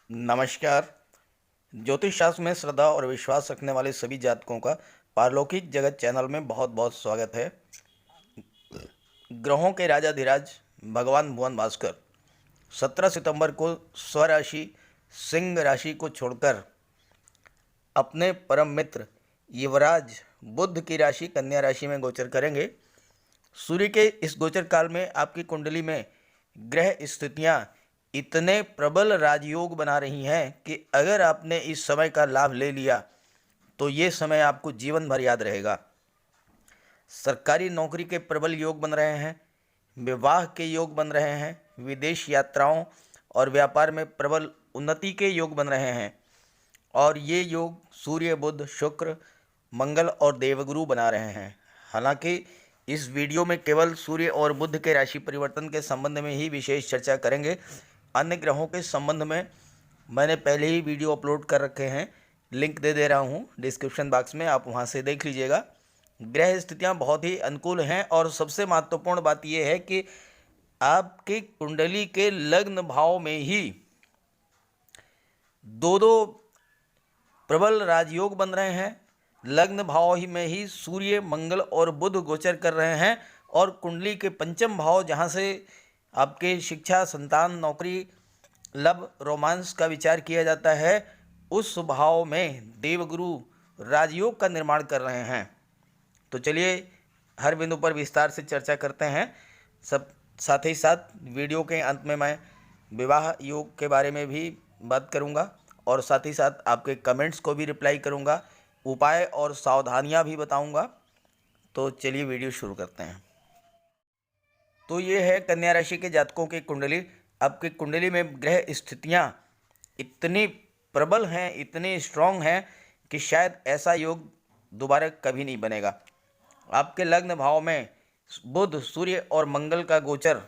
नमस्कार। ज्योतिष शास्त्र में श्रद्धा और विश्वास रखने वाले सभी जातकों का पारलौकिक जगत चैनल में बहुत बहुत स्वागत है। ग्रहों के राजाधिराज भगवान भुवन भास्कर 17 सितंबर को स्वराशि सिंह राशि को छोड़कर अपने परम मित्र युवराज बुध की राशि कन्या राशि में गोचर करेंगे। सूर्य के इस गोचर काल में आपकी कुंडली में ग्रह स्थितियां इतने प्रबल राजयोग बना रही हैं कि अगर आपने इस समय का लाभ ले लिया तो ये समय आपको जीवन भर याद रहेगा। सरकारी नौकरी के प्रबल योग बन रहे हैं, विवाह के योग बन रहे हैं, विदेश यात्राओं और व्यापार में प्रबल उन्नति के योग बन रहे हैं और ये योग सूर्य, बुध, शुक्र, मंगल और देवगुरु बना रहे हैं। हालांकि इस वीडियो में केवल सूर्य और बुध के राशि परिवर्तन के संबंध में ही विशेष चर्चा करेंगे। अन्य ग्रहों के संबंध में मैंने पहले ही वीडियो अपलोड कर रखे हैं, लिंक दे रहा हूं डिस्क्रिप्शन बॉक्स में, आप वहां से देख लीजिएगा। ग्रह स्थितियां बहुत ही अनुकूल हैं और सबसे महत्वपूर्ण बात यह है कि आपकी कुंडली के लग्न भाव में ही दो दो प्रबल राजयोग बन रहे हैं। लग्न भाव ही में ही सूर्य, मंगल और बुध गोचर कर रहे हैं और कुंडली के पंचम भाव जहां से आपके शिक्षा, संतान, नौकरी, लव, रोमांस का विचार किया जाता है, उस भाव में देवगुरु राजयोग का निर्माण कर रहे हैं। तो चलिए हर बिंदु पर विस्तार से चर्चा करते हैं। सब साथ ही साथ वीडियो के अंत में मैं विवाह योग के बारे में भी बात करूंगा और साथ ही साथ आपके कमेंट्स को भी रिप्लाई करूंगा, उपाय और सावधानियां भी बताऊंगा। तो चलिए वीडियो शुरू करते हैं। तो ये है कन्या राशि के जातकों की कुंडली। आपकी कुंडली में ग्रह स्थितियां इतनी प्रबल हैं, इतनी स्ट्रांग हैं कि शायद ऐसा योग दोबारा कभी नहीं बनेगा। आपके लग्न भाव में बुध, सूर्य और मंगल का गोचर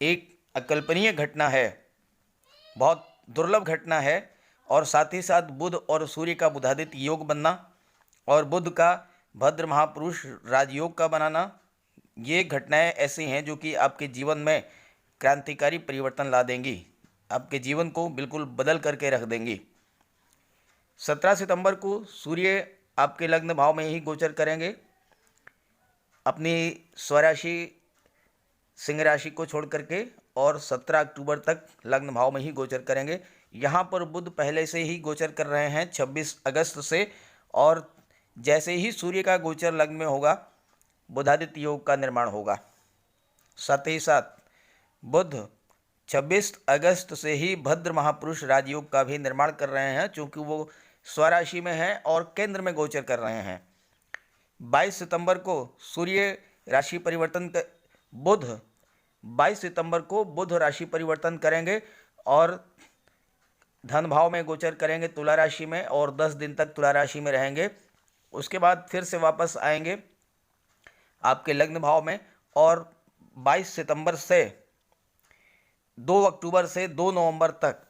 एक अकल्पनीय घटना है, बहुत दुर्लभ घटना है। और साथ ही साथ बुध और सूर्य का बुधादित्य योग बनना और बुध का भद्र महापुरुष राजयोग का बनाना, ये घटनाएं ऐसी हैं जो कि आपके जीवन में क्रांतिकारी परिवर्तन ला देंगी, आपके जीवन को बिल्कुल बदल करके रख देंगी। 17 सितंबर को सूर्य आपके लग्न भाव में ही गोचर करेंगे, अपनी स्वराशि सिंह राशि को छोड़ करके, और 17 अक्टूबर तक लग्न भाव में ही गोचर करेंगे। यहाँ पर बुध पहले से ही गोचर कर रहे हैं 26 अगस्त से, और जैसे ही सूर्य का गोचर लग्न में होगा बुधादित्य योग का निर्माण होगा। साथ ही साथ बुध 26 अगस्त से ही भद्र महापुरुष राजयोग का भी निर्माण कर रहे हैं, चूँकि वो स्वराशि में हैं और केंद्र में गोचर कर रहे हैं। 22 सितंबर को सूर्य राशि परिवर्तन बुध 22 सितंबर को बुध राशि परिवर्तन करेंगे और धन भाव में गोचर करेंगे तुला राशि में, और 10 दिन तक तुला राशि में रहेंगे। उसके बाद फिर से वापस आएंगे आपके लग्न भाव में, और 22 सितंबर से 2 अक्टूबर से 2 नवंबर तक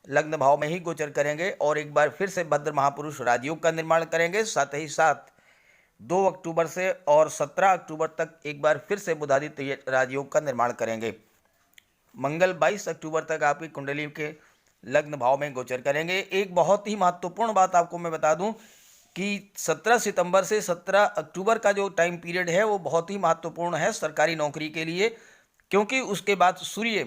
लग्न भाव में ही गोचर करेंगे और एक बार फिर से भद्र महापुरुष राजयोग का निर्माण करेंगे। साथ ही साथ 2 अक्टूबर से और 17 अक्टूबर तक एक बार फिर से बुधादित्य राजयोग का निर्माण करेंगे। मंगल 22 अक्टूबर तक आपकी कुंडली के लग्न भाव में गोचर करेंगे। एक बहुत ही महत्वपूर्ण बात आपको मैं बता दूं कि 17 सितंबर से 17 अक्टूबर का जो टाइम पीरियड है वो बहुत ही महत्वपूर्ण है सरकारी नौकरी के लिए, क्योंकि उसके बाद सूर्य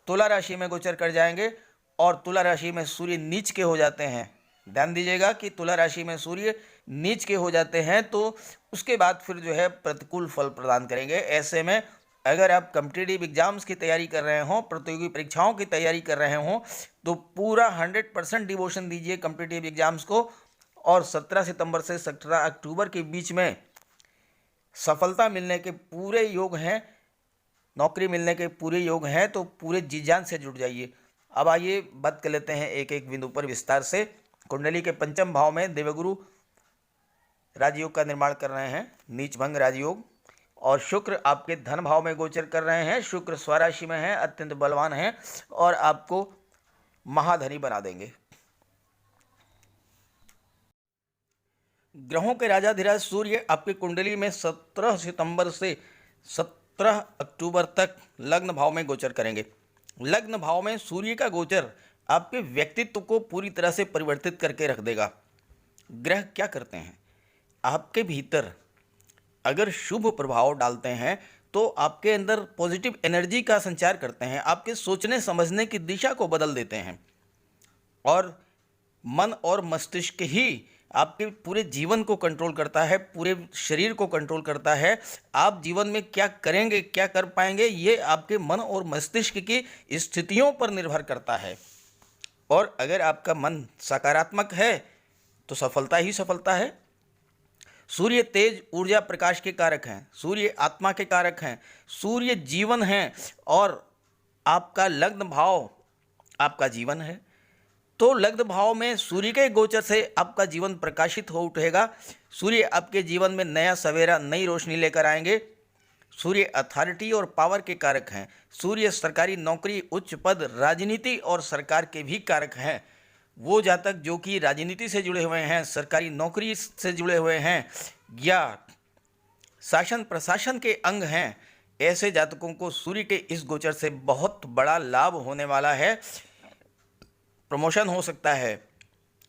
तुला राशि में गोचर कर जाएंगे और तुला राशि में सूर्य नीच के हो जाते हैं। ध्यान दीजिएगा कि तुला राशि में सूर्य नीच के हो जाते हैं तो उसके बाद फिर जो है प्रतिकूल फल प्रदान करेंगे। ऐसे में अगर आप कॉम्पिटिटिव एग्जाम्स की तैयारी कर रहे हों, प्रतियोगी परीक्षाओं की तैयारी कर रहे हों, तो पूरा 100% डिवोशन दीजिए कॉम्पिटिटिव एग्जाम्स को, और 17 सितंबर से 17 अक्टूबर के बीच में सफलता मिलने के पूरे योग हैं, नौकरी मिलने के पूरे योग हैं, तो पूरे जी जान से जुट जाइए। अब आइए बात कर लेते हैं एक एक बिंदु पर विस्तार से। कुंडली के पंचम भाव में देवगुरु राजयोग का निर्माण कर रहे हैं, नीचभंग राजयोग, और शुक्र आपके धन भाव में गोचर कर रहे हैं। शुक्र स्वराशि में है, अत्यंत बलवान है और आपको महाधनी बना देंगे। ग्रहों के राजाधिराज सूर्य आपकी कुंडली में 17 सितंबर से 17 अक्टूबर तक लग्न भाव में गोचर करेंगे। लग्न भाव में सूर्य का गोचर आपके व्यक्तित्व को पूरी तरह से परिवर्तित करके रख देगा। ग्रह क्या करते हैं, आपके भीतर अगर शुभ प्रभाव डालते हैं तो आपके अंदर पॉजिटिव एनर्जी का संचार करते हैं, आपके सोचने समझने की दिशा को बदल देते हैं और मन और मस्तिष्क ही आपके पूरे जीवन को कंट्रोल करता है, पूरे शरीर को कंट्रोल करता है। आप जीवन में क्या करेंगे, क्या कर पाएंगे, ये आपके मन और मस्तिष्क की स्थितियों पर निर्भर करता है। और अगर आपका मन सकारात्मक है तो सफलता ही सफलता है। सूर्य तेज ऊर्जा प्रकाश के कारक हैं, सूर्य आत्मा के कारक हैं, सूर्य जीवन हैं और आपका लग्न भाव आपका जीवन है। तो लग्न भाव में सूर्य के गोचर से आपका जीवन प्रकाशित हो उठेगा। सूर्य आपके जीवन में नया सवेरा, नई रोशनी लेकर आएंगे। सूर्य अथॉरिटी और पावर के कारक हैं। सूर्य सरकारी नौकरी, उच्च पद, राजनीति और सरकार के भी कारक हैं। वो जातक जो कि राजनीति से जुड़े हुए हैं, सरकारी नौकरी से जुड़े हुए हैं या शासन प्रशासन के अंग हैं, ऐसे जातकों को सूर्य के इस गोचर से बहुत बड़ा लाभ होने वाला है। प्रमोशन हो सकता है,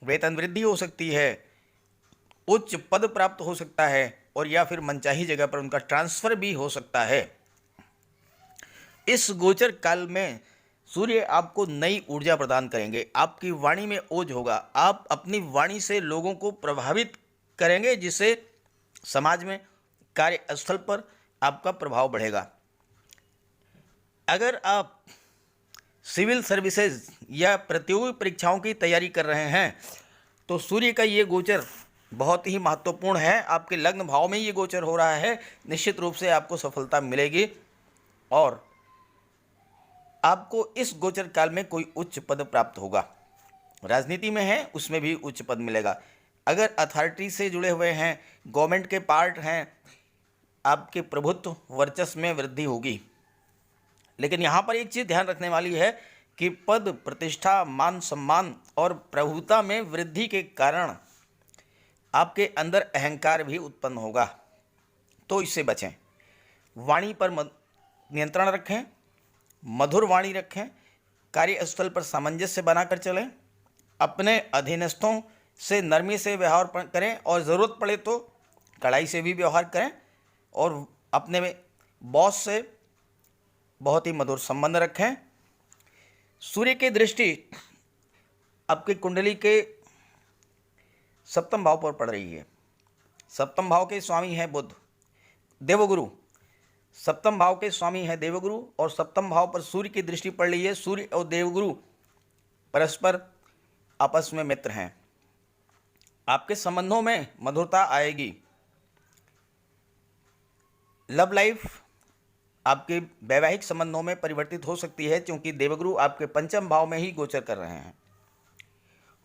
वेतन वृद्धि हो सकती है, उच्च पद प्राप्त हो सकता है और या फिर मनचाही जगह पर उनका ट्रांसफर भी हो सकता है। इस गोचर काल में सूर्य आपको नई ऊर्जा प्रदान करेंगे, आपकी वाणी में ओज होगा, आप अपनी वाणी से लोगों को प्रभावित करेंगे, जिससे समाज में, कार्यस्थल पर आपका प्रभाव बढ़ेगा। अगर आप सिविल सर्विसेज या प्रतियोगी परीक्षाओं की तैयारी कर रहे हैं तो सूर्य का ये गोचर बहुत ही महत्वपूर्ण है। आपके लग्न भाव में ये गोचर हो रहा है, निश्चित रूप से आपको सफलता मिलेगी और आपको इस गोचर काल में कोई उच्च पद प्राप्त होगा। राजनीति में है उसमें भी उच्च पद मिलेगा। अगर अथॉरिटी से जुड़े हुए हैं, गवर्नमेंट के पार्ट हैं, आपके प्रभुत्व वर्चस्व में वृद्धि होगी। लेकिन यहाँ पर एक चीज़ ध्यान रखने वाली है कि पद, प्रतिष्ठा, मान सम्मान और प्रभुता में वृद्धि के कारण आपके अंदर अहंकार भी उत्पन्न होगा, तो इससे बचें। वाणी पर नियंत्रण रखें, मधुर वाणी रखें, कार्यस्थल पर सामंजस्य बनाकर चलें, अपने अधीनस्थों से नरमी से व्यवहार करें और ज़रूरत पड़े तो कड़ाई से भी व्यवहार करें और अपने में बॉस से बहुत ही मधुर संबंध रखें। सूर्य की दृष्टि आपकी कुंडली के सप्तम भाव पर पड़ रही है। सप्तम भाव के स्वामी हैं बुध, देवगुरु। सप्तम भाव के स्वामी हैं देवगुरु और सप्तम भाव पर सूर्य की दृष्टि पड़ रही है। सूर्य और देवगुरु परस्पर आपस में मित्र हैं। आपके संबंधों में मधुरता आएगी। लव लाइफ आपके वैवाहिक संबंधों में परिवर्तित हो सकती है, क्योंकि देवगुरु आपके पंचम भाव में ही गोचर कर रहे हैं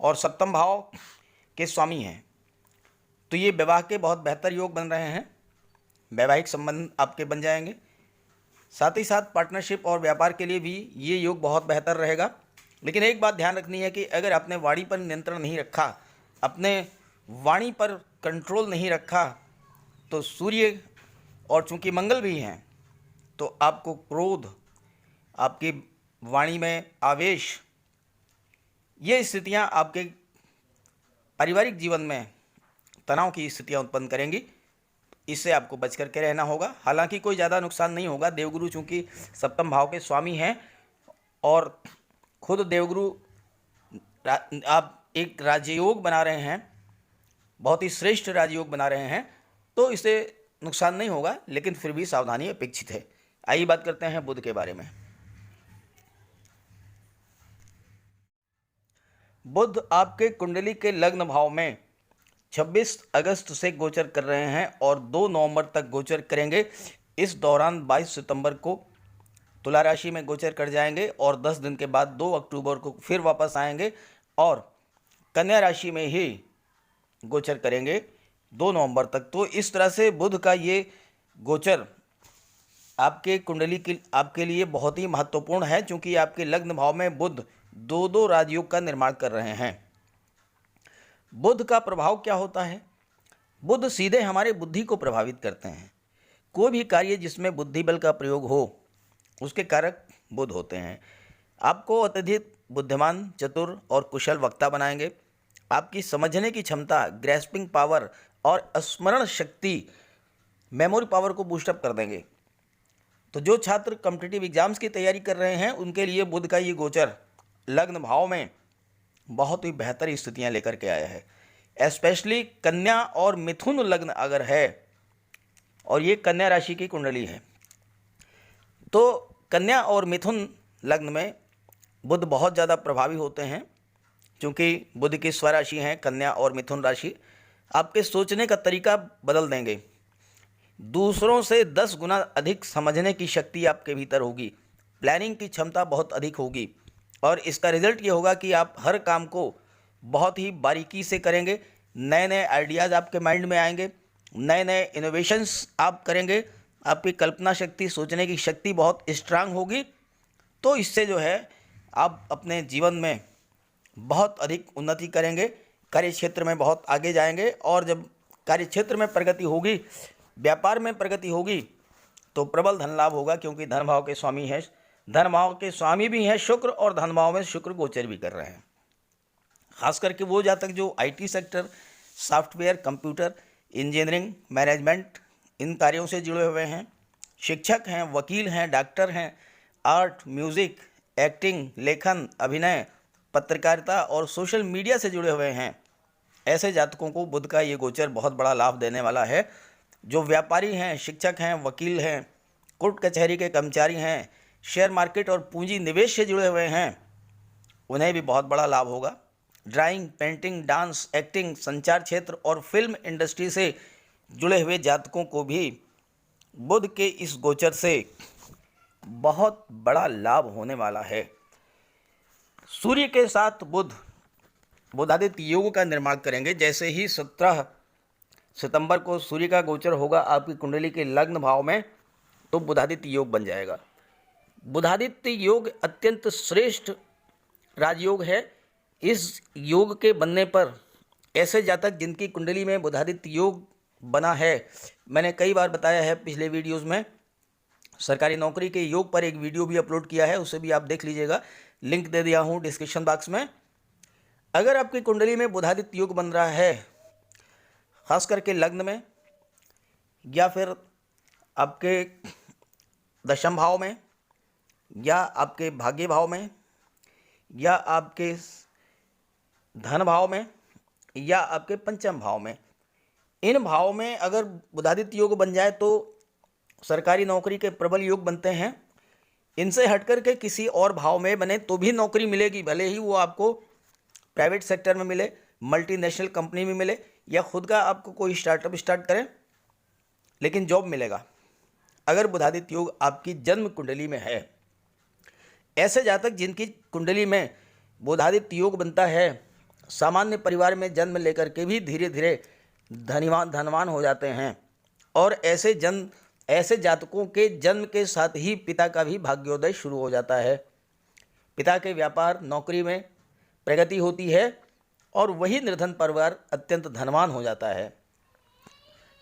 और सप्तम भाव के स्वामी हैं। तो ये विवाह के बहुत बेहतर योग बन रहे हैं, वैवाहिक संबंध आपके बन जाएंगे। साथ ही साथ पार्टनरशिप और व्यापार के लिए भी ये योग बहुत बेहतर रहेगा। लेकिन एक बात ध्यान रखनी है कि अगर आपने वाणी पर नियंत्रण नहीं रखा, अपने वाणी पर कंट्रोल नहीं रखा, तो सूर्य और चूंकि मंगल भी हैं तो आपको क्रोध, आपकी वाणी में आवेश, ये स्थितियां आपके पारिवारिक जीवन में तनाव की स्थितियां उत्पन्न करेंगी। इससे आपको बच करके रहना होगा। हालांकि कोई ज़्यादा नुकसान नहीं होगा। देवगुरु चूँकि सप्तम भाव के स्वामी हैं और खुद देवगुरु आप एक राजयोग बना रहे हैं, बहुत ही श्रेष्ठ राजयोग बना रहे हैं, तो इससे नुकसान नहीं होगा, लेकिन फिर भी सावधानी अपेक्षित है। आइए बात करते हैं बुध के बारे में। बुध आपके कुंडली के लग्न भाव में 26 अगस्त से गोचर कर रहे हैं और 2 नवंबर तक गोचर करेंगे। इस दौरान 22 सितंबर को तुला राशि में गोचर कर जाएंगे और 10 दिन के बाद 2 अक्टूबर को फिर वापस आएंगे और कन्या राशि में ही गोचर करेंगे 2 नवंबर तक। तो इस तरह से बुध का ये गोचर आपके कुंडली के आपके लिए बहुत ही महत्वपूर्ण है, क्योंकि आपके लग्न भाव में बुध 2 राजयोग का निर्माण कर रहे हैं। बुध का प्रभाव क्या होता है? बुध सीधे हमारे बुद्धि को प्रभावित करते हैं। कोई भी कार्य जिसमें बुद्धि बल का प्रयोग हो, उसके कारक बुध होते हैं। आपको अत्यधिक बुद्धिमान, चतुर और कुशल वक्ता बनाएंगे। आपकी समझने की क्षमता, ग्रैस्पिंग पावर और स्मरण शक्ति, मेमोरी पावर को बूस्टअप कर देंगे। तो जो छात्र कॉम्पिटिटिव एग्जाम्स की तैयारी कर रहे हैं उनके लिए बुध का ये गोचर लग्न भाव में बहुत ही बेहतर स्थितियां लेकर के आया है। स्पेशली कन्या और मिथुन लग्न अगर है और ये कन्या राशि की कुंडली है, तो कन्या और मिथुन लग्न में बुध बहुत ज़्यादा प्रभावी होते हैं, क्योंकि बुध की स्वराशि हैं कन्या और मिथुन राशि। आपके सोचने का तरीका बदल देंगे। दूसरों से 10 गुना अधिक समझने की शक्ति आपके भीतर होगी। प्लानिंग की क्षमता बहुत अधिक होगी और इसका रिजल्ट ये होगा कि आप हर काम को बहुत ही बारीकी से करेंगे। नए नए आइडियाज़ आपके माइंड में आएंगे, नए नए इनोवेशंस आप करेंगे। आपकी कल्पना शक्ति, सोचने की शक्ति बहुत स्ट्रांग होगी। तो इससे जो है आप अपने जीवन में बहुत अधिक उन्नति करेंगे, कार्य क्षेत्र में बहुत आगे जाएंगे। और जब कार्य क्षेत्र में प्रगति होगी, व्यापार में प्रगति होगी, तो प्रबल धन लाभ होगा, क्योंकि धन भाव के स्वामी है, धन भाव के स्वामी भी हैं शुक्र और धन भाव में शुक्र गोचर भी कर रहे हैं। खास करके वो जातक जो IT sector, software, computer, engineering, management इन कार्यों से जुड़े हुए हैं, शिक्षक हैं, वकील हैं, डॉक्टर हैं, आर्ट, म्यूज़िक, एक्टिंग, लेखन, अभिनय, पत्रकारिता और सोशल मीडिया से जुड़े हुए हैं, ऐसे जातकों को बुध का ये गोचर बहुत बड़ा लाभ देने वाला है। जो व्यापारी हैं, शिक्षक हैं, वकील हैं, कोर्ट कचहरी के कर्मचारी हैं, शेयर मार्केट और पूंजी निवेश से जुड़े हुए हैं, उन्हें भी बहुत बड़ा लाभ होगा। ड्राइंग, पेंटिंग, डांस, एक्टिंग, संचार क्षेत्र और फिल्म इंडस्ट्री से जुड़े हुए जातकों को भी बुध के इस गोचर से बहुत बड़ा लाभ होने वाला है। सूर्य के साथ बुध बुधादित्य योग का निर्माण करेंगे। जैसे ही 17 सितंबर को सूर्य का गोचर होगा आपकी कुंडली के लग्न भाव में, तो बुधादित्य योग बन जाएगा। बुधादित्य योग अत्यंत श्रेष्ठ राजयोग है। इस योग के बनने पर ऐसे जातक जिनकी कुंडली में बुधादित्य योग बना है, मैंने कई बार बताया है पिछले वीडियोस में, सरकारी नौकरी के योग पर एक वीडियो भी अपलोड किया है, उसे भी आप देख लीजिएगा, लिंक दे दिया हूँ डिस्क्रिप्शन बॉक्स में। अगर आपकी कुंडली में बुधादित्य योग बन रहा है, खास करके लग्न में या फिर आपके दशम भाव में या आपके भाग्य भाव में या आपके धन भाव में या आपके पंचम भाव में, इन भाव में अगर बुधादित्य योग बन जाए तो सरकारी नौकरी के प्रबल योग बनते हैं। इनसे हटकर के किसी और भाव में बने तो भी नौकरी मिलेगी, भले ही वो आपको प्राइवेट सेक्टर में मिले, मल्टीनेशनल कंपनी में मिले या खुद का आपको कोई स्टार्टअप स्टार्ट करें, लेकिन जॉब मिलेगा अगर बुधादित्य योग आपकी जन्म कुंडली में है। ऐसे जातक जिनकी कुंडली में बुधादित्य योग बनता है, सामान्य परिवार में जन्म लेकर के भी धीरे धीरे धनवान हो जाते हैं। और ऐसे जातकों के जन्म के साथ ही पिता का भी भाग्योदय शुरू हो जाता है। पिता के व्यापार, नौकरी में प्रगति होती है और वही निर्धन परिवार अत्यंत धनवान हो जाता है।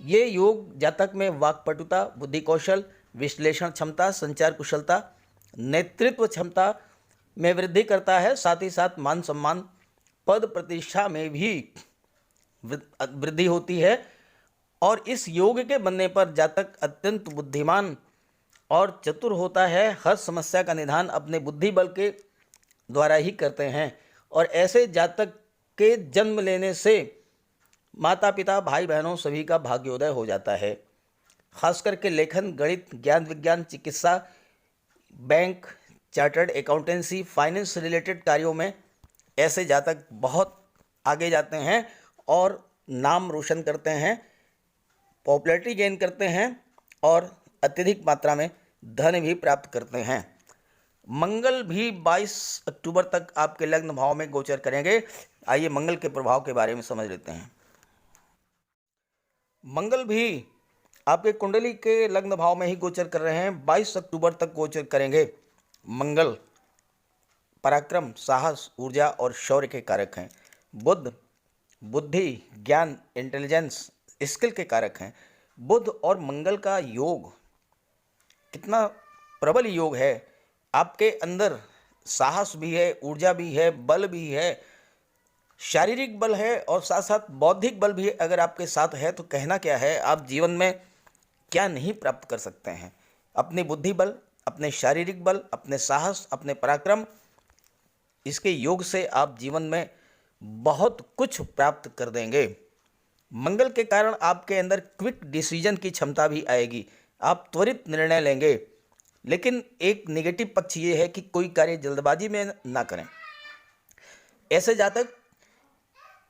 ये योग जातक में वाक्पटुता, बुद्धि कौशल, विश्लेषण क्षमता, संचार कुशलता, नेतृत्व क्षमता में वृद्धि करता है। साथ ही साथ मान सम्मान, पद प्रतिष्ठा में भी वृद्धि होती है। और इस योग के बनने पर जातक अत्यंत बुद्धिमान और चतुर होता है। हर समस्या का निदान अपने बुद्धि बल के द्वारा ही करते हैं। और ऐसे जातक के जन्म लेने से माता पिता, भाई बहनों सभी का भाग्योदय हो जाता है। खास करके लेखन, गणित, ज्ञान विज्ञान, चिकित्सा, bank, chartered accountancy, finance related कार्यों में ऐसे जातक बहुत आगे जाते हैं और नाम रोशन करते हैं, पॉपुलैरिटी गेन करते हैं और अत्यधिक मात्रा में धन भी प्राप्त करते हैं। मंगल भी 22 अक्टूबर तक आपके लग्न भाव में गोचर करेंगे। आइए मंगल के प्रभाव के बारे में समझ लेते हैं। मंगल भी आपके कुंडली के लग्न भाव में ही गोचर कर रहे हैं। 22 अक्टूबर तक गोचर करेंगे। मंगल पराक्रम, साहस, ऊर्जा और शौर्य के कारक हैं। बुध बुद्धि, ज्ञान, इंटेलिजेंस, स्किल के कारक हैं। बुध और मंगल का योग कितना प्रबल योग है। आपके अंदर साहस भी है, ऊर्जा भी है, बल भी है, शारीरिक बल है और साथ साथ बौद्धिक बल भी अगर आपके साथ है तो कहना क्या है, आप जीवन में क्या नहीं प्राप्त कर सकते हैं। अपनी बुद्धि बल, अपने शारीरिक बल, अपने साहस, अपने पराक्रम, इसके योग से आप जीवन में बहुत कुछ प्राप्त कर देंगे। मंगल के कारण आपके अंदर क्विक डिसीजन की क्षमता भी आएगी, आप त्वरित निर्णय लेंगे। लेकिन एक नेगेटिव पक्ष ये है कि कोई कार्य जल्दबाजी में ना करें। ऐसे जातक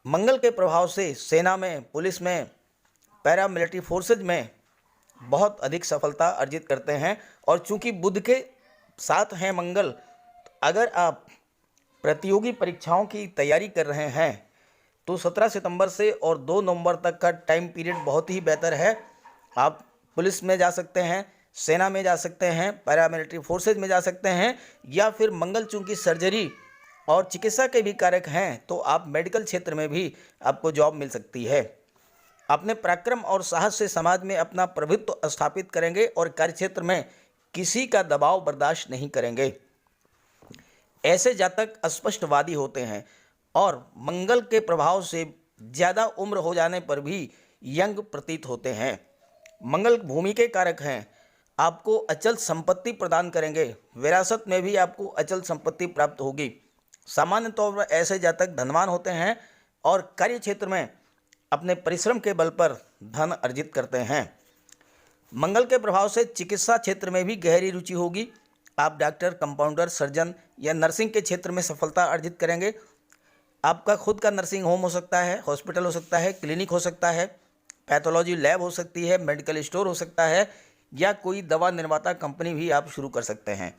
मंगल के प्रभाव से सेना में, पुलिस में, पैरामिलिट्री फोर्सेज में बहुत अधिक सफलता अर्जित करते हैं। और चूंकि बुध के साथ हैं मंगल, तो अगर आप प्रतियोगी परीक्षाओं की तैयारी कर रहे हैं तो 17 सितंबर से और 2 नवंबर तक का टाइम पीरियड बहुत ही बेहतर है। आप पुलिस में जा सकते हैं, सेना में जा सकते हैं, पैरामिलिट्री फोर्सेज में जा सकते हैं, या फिर मंगल चूंकि सर्जरी और चिकित्सा के भी कारक हैं तो आप मेडिकल क्षेत्र में भी आपको जॉब मिल सकती है। अपने पराक्रम और साहस से समाज में अपना प्रभुत्व स्थापित करेंगे और कार्यक्षेत्र में किसी का दबाव बर्दाश्त नहीं करेंगे। ऐसे जातक अस्पष्टवादी होते हैं और मंगल के प्रभाव से ज़्यादा उम्र हो जाने पर भी यंग प्रतीत होते हैं। मंगल भूमि के कारक हैं, आपको अचल संपत्ति प्रदान करेंगे, विरासत में भी आपको अचल संपत्ति प्राप्त होगी। सामान्य तौर पर ऐसे जातक धनवान होते हैं और कार्य क्षेत्र में अपने परिश्रम के बल पर धन अर्जित करते हैं। मंगल के प्रभाव से चिकित्सा क्षेत्र में भी गहरी रुचि होगी, आप डॉक्टर, कंपाउंडर, सर्जन या नर्सिंग के क्षेत्र में सफलता अर्जित करेंगे। आपका खुद का नर्सिंग होम हो सकता है, हॉस्पिटल हो सकता है, क्लिनिक हो सकता है, पैथोलॉजी लैब हो सकती है, मेडिकल स्टोर हो सकता है, या कोई दवा निर्माता कंपनी भी आप शुरू कर सकते हैं।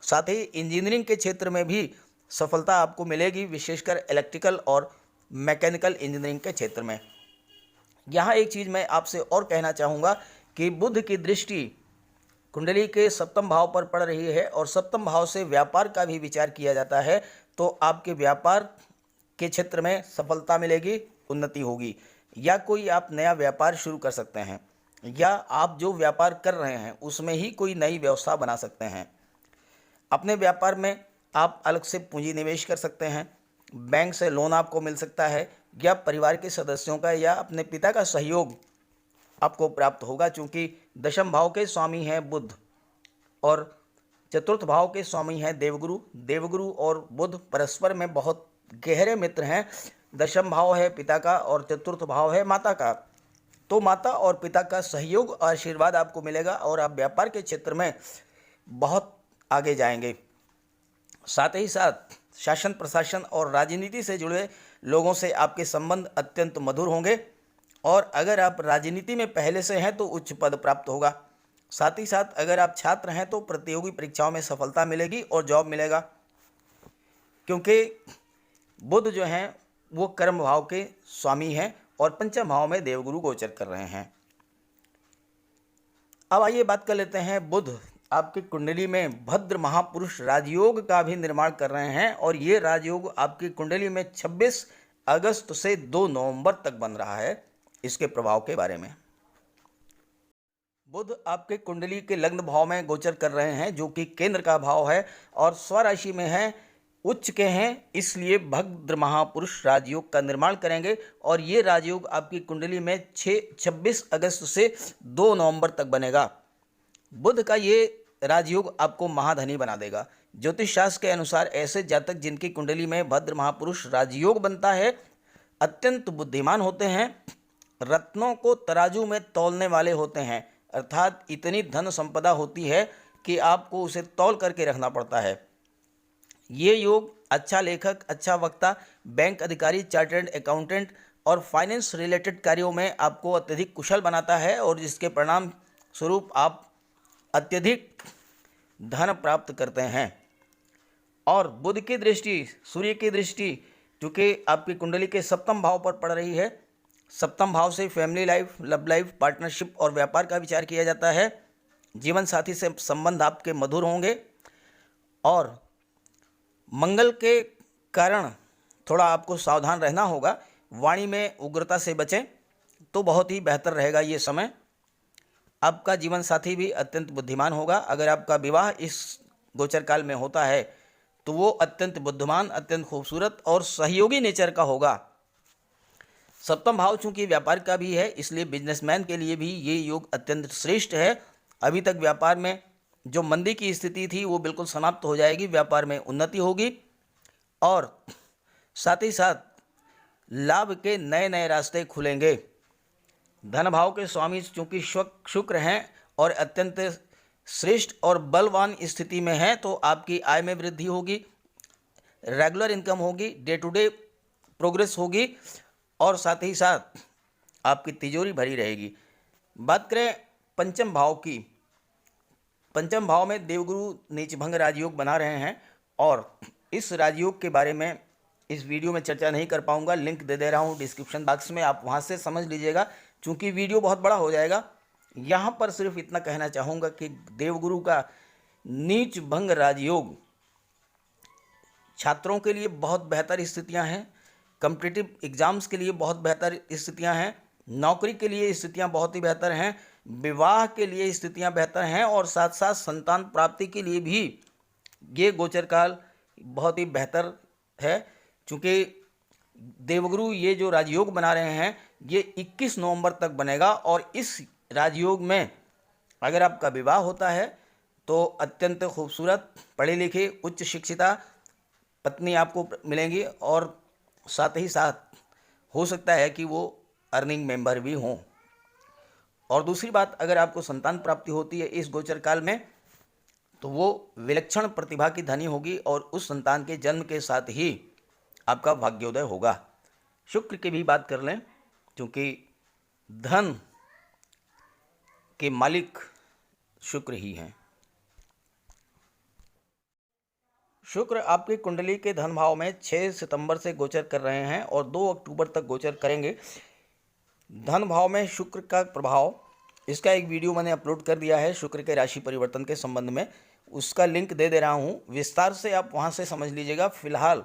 साथ ही इंजीनियरिंग के क्षेत्र में भी सफलता आपको मिलेगी, विशेषकर इलेक्ट्रिकल और मैकेनिकल इंजीनियरिंग के क्षेत्र में। यहाँ एक चीज़ मैं आपसे और कहना चाहूँगा कि बुध की दृष्टि कुंडली के सप्तम भाव पर पड़ रही है और सप्तम भाव से व्यापार का भी विचार किया जाता है, तो आपके व्यापार के क्षेत्र में सफलता मिलेगी, उन्नति होगी, या कोई आप नया व्यापार शुरू कर सकते हैं, या आप जो व्यापार कर रहे हैं उसमें ही कोई नई व्यवस्था बना सकते हैं। अपने व्यापार में आप अलग से पूंजी निवेश कर सकते हैं, बैंक से लोन आपको मिल सकता है, या परिवार के सदस्यों का या अपने पिता का सहयोग आपको प्राप्त होगा। चूँकि दशम भाव के स्वामी हैं बुध और चतुर्थ भाव के स्वामी हैं देवगुरु। देवगुरु और बुध परस्पर में बहुत गहरे मित्र हैं। दशम भाव है पिता का और चतुर्थ भाव है माता का, तो माता और पिता का सहयोग और आशीर्वाद आपको मिलेगा और आप व्यापार के क्षेत्र में बहुत आगे जाएंगे। साथ ही साथ शासन, प्रशासन और राजनीति से जुड़े लोगों से आपके संबंध अत्यंत मधुर होंगे, और अगर आप राजनीति में पहले से हैं तो उच्च पद प्राप्त होगा। साथ ही साथ अगर आप छात्र हैं तो प्रतियोगी परीक्षाओं में सफलता मिलेगी और जॉब मिलेगा, क्योंकि बुध जो हैं वो कर्म भाव के स्वामी हैं और पंचम भाव में देवगुरु गोचर कर रहे हैं। अब आइए बात कर लेते हैं, बुध आपकी कुंडली में भद्र महापुरुष राजयोग का भी निर्माण कर रहे हैं और ये राजयोग आपकी कुंडली में 26 अगस्त से 2 नवंबर तक बन रहा है। इसके प्रभाव के बारे में, बुध आपके कुंडली के लग्न भाव में गोचर कर रहे हैं जो कि केंद्र का भाव है और स्वराशि में है, उच्च के हैं, इसलिए भद्र महापुरुष राजयोग का निर्माण करेंगे और ये राजयोग आपकी कुंडली में 26 अगस्त से 2 नवंबर तक बनेगा। बुध का ये राजयोग आपको महाधनी बना देगा। ज्योतिष शास्त्र के अनुसार ऐसे जातक जिनकी कुंडली में भद्र महापुरुष राजयोग बनता है अत्यंत बुद्धिमान होते हैं, रत्नों को तराजू में तौलने वाले होते हैं, अर्थात इतनी धन संपदा होती है कि आपको उसे तौल करके रखना पड़ता है। ये योग अच्छा लेखक, अच्छा वक्ता, बैंक अधिकारी, चार्टर्ड अकाउंटेंट और फाइनेंस रिलेटेड कार्यों में आपको अत्यधिक कुशल बनाता है और जिसके परिणाम स्वरूप आप अत्यधिक धन प्राप्त करते हैं। और बुध की दृष्टि, सूर्य की दृष्टि चूँकि आपकी कुंडली के सप्तम भाव पर पड़ रही है, सप्तम भाव से family life, love life, partnership और व्यापार का विचार किया जाता है। जीवन साथी से संबंध आपके मधुर होंगे और मंगल के कारण थोड़ा आपको सावधान रहना होगा, वाणी में उग्रता से बचें तो बहुत ही बेहतर रहेगा ये समय। आपका जीवन साथी भी अत्यंत बुद्धिमान होगा। अगर आपका विवाह इस गोचर काल में होता है तो वो अत्यंत बुद्धिमान, अत्यंत खूबसूरत और सहयोगी नेचर का होगा। सप्तम भाव चूंकि व्यापार का भी है, इसलिए बिजनेसमैन के लिए भी ये योग अत्यंत श्रेष्ठ है। अभी तक व्यापार में जो मंदी की स्थिति थी वो बिल्कुल समाप्त हो जाएगी, व्यापार में उन्नति होगी और साथ ही साथ लाभ के नए नए रास्ते खुलेंगे। धन भाव के स्वामी चूंकि शुक्र हैं और अत्यंत श्रेष्ठ और बलवान स्थिति में हैं, तो आपकी आय में वृद्धि होगी, रेगुलर इनकम होगी, डे टू डे प्रोग्रेस होगी और साथ ही साथ आपकी तिजोरी भरी रहेगी। बात करें पंचम भाव की, पंचम भाव में देवगुरु नीचभंग राजयोग बना रहे हैं और इस राजयोग के बारे में इस वीडियो में चर्चा नहीं कर पाऊंगा, लिंक दे दे रहा हूं डिस्क्रिप्शन बॉक्स में, आप वहां से समझ लीजिएगा क्योंकि वीडियो बहुत बड़ा हो जाएगा। यहाँ पर सिर्फ इतना कहना चाहूँगा कि देवगुरु का नीच भंग राजयोग छात्रों के लिए बहुत बेहतर स्थितियाँ हैं, कॉम्पिटिटिव एग्जाम्स के लिए बहुत बेहतर स्थितियाँ हैं, नौकरी के लिए स्थितियाँ बहुत ही बेहतर हैं, विवाह के लिए स्थितियाँ बेहतर हैं और साथ साथ संतान प्राप्ति के लिए भी ये गोचर काल बहुत ही बेहतर है। चूँकि देवगुरु ये जो राजयोग बना रहे हैं ये 21 नवंबर तक बनेगा और इस राजयोग में अगर आपका विवाह होता है तो अत्यंत खूबसूरत पढ़े लिखे उच्च शिक्षिता पत्नी आपको मिलेंगी और साथ ही साथ हो सकता है कि वो अर्निंग मेंबर भी हों। और दूसरी बात, अगर आपको संतान प्राप्ति होती है इस गोचर काल में तो वो विलक्षण प्रतिभा की धनी होगी और उस संतान के जन्म के साथ ही आपका भाग्योदय होगा। शुक्र की भी बात कर लें, क्योंकि धन के मालिक शुक्र ही हैं। शुक्र आपकी कुंडली के धन भाव में 6 सितंबर से गोचर कर रहे हैं और 2 अक्टूबर तक गोचर करेंगे। धन भाव में शुक्र का प्रभाव, इसका एक वीडियो मैंने अपलोड कर दिया है शुक्र के राशि परिवर्तन के संबंध में, उसका लिंक दे दे रहा हूँ, विस्तार से आप वहाँ से समझ लीजिएगा। फिलहाल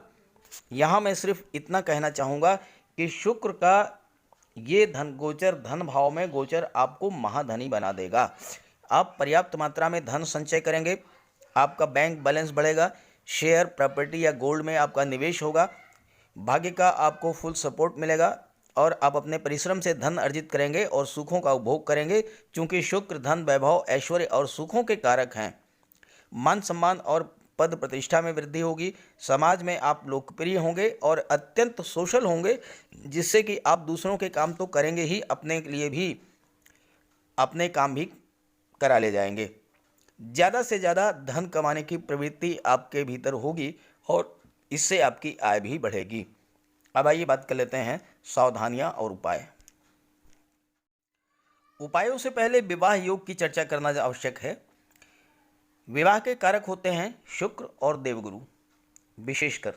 यहाँ मैं सिर्फ इतना कहना चाहूँगा कि शुक्र का ये धन गोचर, धन भाव में गोचर आपको महाधनी बना देगा। आप पर्याप्त मात्रा में धन संचय करेंगे, आपका बैंक बैलेंस बढ़ेगा, शेयर, प्रॉपर्टी या गोल्ड में आपका निवेश होगा, भाग्य का आपको फुल सपोर्ट मिलेगा और आप अपने परिश्रम से धन अर्जित करेंगे और सुखों का उपभोग करेंगे। क्योंकि शुक्र धन, वैभव, ऐश्वर्य और सुखों के कारक हैं। मान सम्मान और पद प्रतिष्ठा में वृद्धि होगी, समाज में आप लोकप्रिय होंगे और अत्यंत सोशल होंगे, जिससे कि आप दूसरों के काम तो करेंगे ही, अपने लिए भी अपने काम भी करा ले जाएंगे। ज़्यादा से ज़्यादा धन कमाने की प्रवृत्ति आपके भीतर होगी और इससे आपकी आय भी बढ़ेगी। अब आइए बात कर लेते हैं सावधानियां और उपाय। उपायों से पहले विवाह योग की चर्चा करना आवश्यक है। विवाह के कारक होते हैं शुक्र और देवगुरु विशेषकर,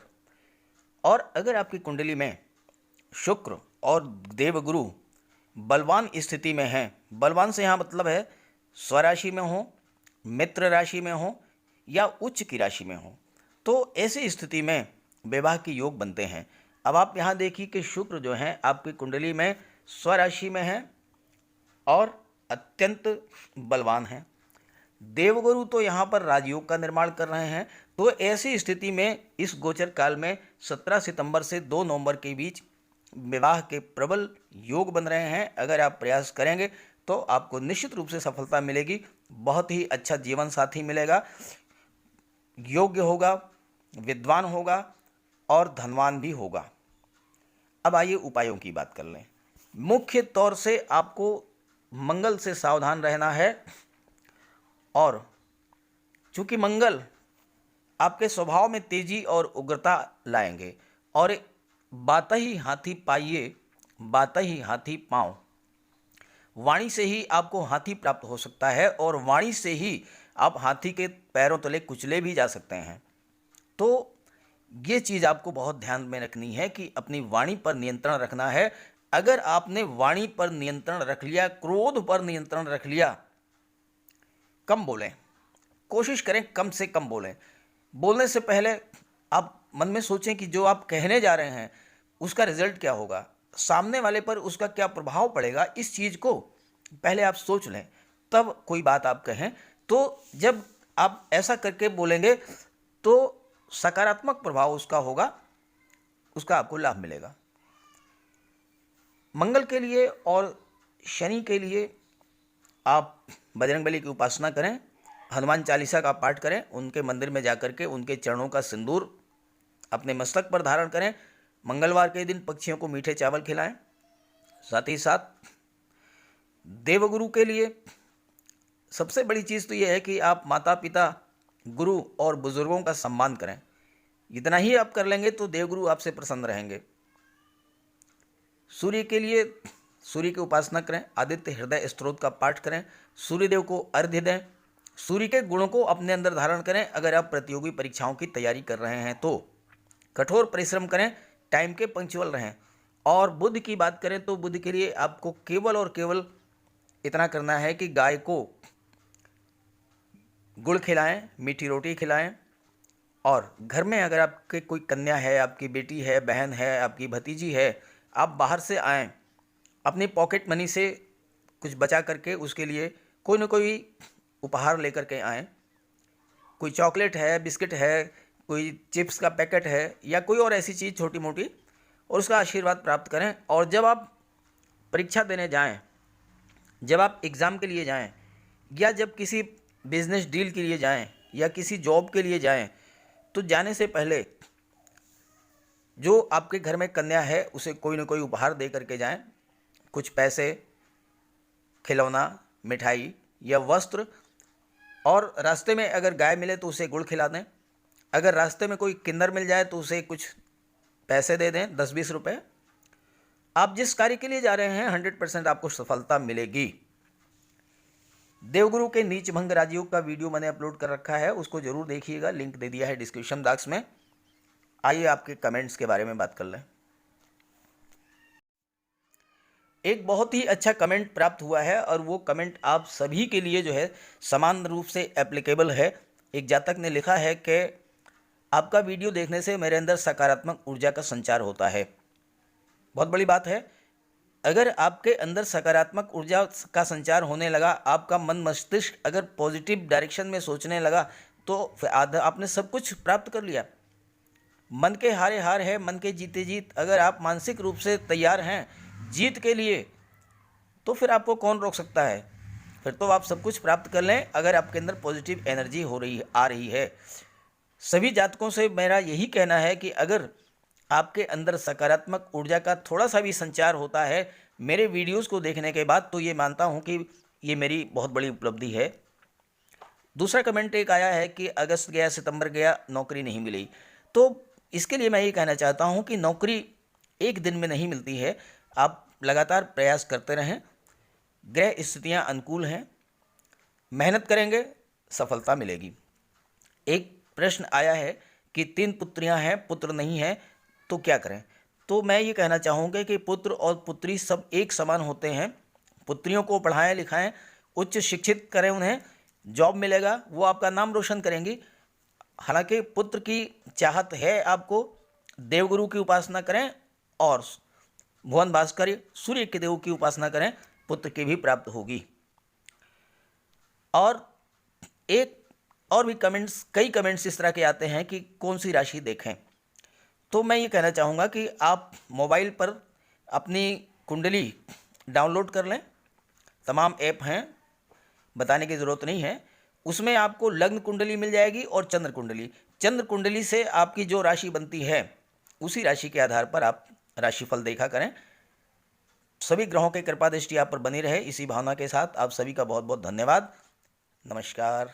और अगर आपकी कुंडली में शुक्र और देवगुरु बलवान स्थिति में हैं, बलवान से यहाँ मतलब है स्वराशि में हो, मित्र राशि में हो या उच्च की राशि में हो, तो ऐसी स्थिति में विवाह के योग बनते हैं। अब आप यहाँ देखिए कि शुक्र जो है आपकी कुंडली में स्वराशि में है और अत्यंत बलवान है। देवगुरु तो यहाँ पर राजयोग का निर्माण कर रहे हैं। तो ऐसी स्थिति में इस गोचर काल में 17 सितंबर से 2 नवंबर के बीच विवाह के प्रबल योग बन रहे हैं। अगर आप प्रयास करेंगे तो आपको निश्चित रूप से सफलता मिलेगी, बहुत ही अच्छा जीवन साथी मिलेगा, योग्य होगा, विद्वान होगा और धनवान भी होगा। अब आइए उपायों की बात कर लें। मुख्य तौर से आपको मंगल से सावधान रहना है और चूंकि मंगल आपके स्वभाव में तेजी और उग्रता लाएंगे और बात ही हाथी पाइए बात ही हाथी पाँव, वाणी से ही आपको हाथी प्राप्त हो सकता है और वाणी से ही आप हाथी के पैरों तले कुचले भी जा सकते हैं। तो ये चीज़ आपको बहुत ध्यान में रखनी है कि अपनी वाणी पर नियंत्रण रखना है। अगर आपने वाणी पर नियंत्रण रख लिया, क्रोध पर नियंत्रण रख लिया, कम बोलें, कोशिश करें कम से कम बोलें। बोलने से पहले आप मन में सोचें कि जो आप कहने जा रहे हैं उसका रिजल्ट क्या होगा, सामने वाले पर उसका क्या प्रभाव पड़ेगा, इस चीज़ को पहले आप सोच लें, तब कोई बात आप कहें। तो जब आप ऐसा करके बोलेंगे तो सकारात्मक प्रभाव उसका होगा, उसका आपको लाभ मिलेगा। मंगल के लिए और शनि के लिए आप बजरंगबली की उपासना करें, हनुमान चालीसा का पाठ करें, उनके मंदिर में जाकर के उनके चरणों का सिंदूर अपने मस्तक पर धारण करें। मंगलवार के दिन पक्षियों को मीठे चावल खिलाएं। साथ ही साथ देवगुरु के लिए सबसे बड़ी चीज़ तो यह है कि आप माता पिता, गुरु और बुजुर्गों का सम्मान करें। इतना ही आप कर लेंगे तो देवगुरु आपसे प्रसन्न रहेंगे। सूर्य के लिए सूर्य की उपासना करें, आदित्य हृदय स्तोत्र का पाठ करें, सूर्यदेव को अर्घ्य दें, सूर्य के गुणों को अपने अंदर धारण करें। अगर आप प्रतियोगी परीक्षाओं की तैयारी कर रहे हैं तो कठोर परिश्रम करें, टाइम के पंक्चुअल रहें। और बुध की बात करें तो बुध के लिए आपको केवल और केवल इतना करना है कि गाय को गुड़ खिलाएं, मीठी रोटी खिलाएं। और घर में अगर आपके कोई कन्या है, आपकी बेटी है, बहन है, आपकी भतीजी है, आप बाहर से आएँ, अपनी पॉकेट मनी से कुछ बचा करके उसके लिए कोई ना कोई उपहार लेकर के आएँ। कोई चॉकलेट है, बिस्किट है, कोई चिप्स का पैकेट है या कोई और ऐसी चीज़ छोटी मोटी, और उसका आशीर्वाद प्राप्त करें। और जब आप परीक्षा देने जाएं, जब आप एग्ज़ाम के लिए जाएं या जब किसी बिजनेस डील के लिए जाएं या किसी जॉब के लिए जाएं, तो जाने से पहले जो आपके घर में कन्या है उसे कोई ना कोई उपहार दे करके जाएं। कुछ पैसे, खिलौना, मिठाई या वस्त्र। और रास्ते में अगर गाय मिले तो उसे गुड़ खिला दें। अगर रास्ते में कोई किन्नर मिल जाए तो उसे कुछ पैसे दे दें, 10-20 रुपये। आप जिस कार्य के लिए जा रहे हैं 100% आपको सफलता मिलेगी। देवगुरु के नीच भंग राजयोग का वीडियो मैंने अपलोड कर रखा है, उसको जरूर देखिएगा, लिंक दे दिया है डिस्क्रिप्शन बॉक्स में। आइए आपके कमेंट्स के बारे में बात कर लें। एक बहुत ही अच्छा कमेंट प्राप्त हुआ है और वो कमेंट आप सभी के लिए जो है समान रूप से एप्लीकेबल है। एक जातक ने लिखा है कि आपका वीडियो देखने से मेरे अंदर सकारात्मक ऊर्जा का संचार होता है। बहुत बड़ी बात है। अगर आपके अंदर सकारात्मक ऊर्जा का संचार होने लगा, आपका मन मस्तिष्क अगर पॉजिटिव डायरेक्शन में सोचने लगा, तो आपने सब कुछ प्राप्त कर लिया। मन के हारे हार है, मन के जीते जीत। अगर आप मानसिक रूप से तैयार हैं जीत के लिए, तो फिर आपको कौन रोक सकता है। फिर तो आप सब कुछ प्राप्त कर लें अगर आपके अंदर पॉजिटिव एनर्जी आ रही है। सभी जातकों से मेरा यही कहना है कि अगर आपके अंदर सकारात्मक ऊर्जा का थोड़ा सा भी संचार होता है मेरे वीडियोस को देखने के बाद, तो ये मानता हूँ कि ये मेरी बहुत बड़ी उपलब्धि है। दूसरा कमेंट एक आया है कि अगस्त गया, सितंबर गया, नौकरी नहीं मिली। तो इसके लिए मैं ये कहना चाहता हूँ कि नौकरी एक दिन में नहीं मिलती है। आप लगातार प्रयास करते रहें, ग्रह स्थितियाँ अनुकूल हैं, मेहनत करेंगे, सफलता मिलेगी। एक प्रश्न आया है कि 3 पुत्रियां हैं, पुत्र नहीं है, तो क्या करें। तो मैं ये कहना चाहूँगा कि पुत्र और पुत्री सब एक समान होते हैं। पुत्रियों को पढ़ाएं लिखाएं, उच्च शिक्षित करें, उन्हें जॉब मिलेगा, वो आपका नाम रोशन करेंगी। हालांकि पुत्र की चाहत है आपको, देवगुरु की उपासना करें और भुवन भास्कर सूर्य के देव की उपासना करें, पुत्र की भी प्राप्त होगी। और एक और भी कई कमेंट्स इस तरह के आते हैं कि कौन सी राशि देखें। तो मैं ये कहना चाहूँगा कि आप मोबाइल पर अपनी कुंडली डाउनलोड कर लें। तमाम ऐप हैं, बताने की ज़रूरत नहीं है। उसमें आपको लग्न कुंडली मिल जाएगी और चंद्र कुंडली। चंद्र कुंडली से आपकी जो राशि बनती है उसी राशि के आधार पर आप राशिफल देखा करें। सभी ग्रहों की कृपा दृष्टि आप पर बनी रहे, इसी भावना के साथ आप सभी का बहुत बहुत धन्यवाद। नमस्कार।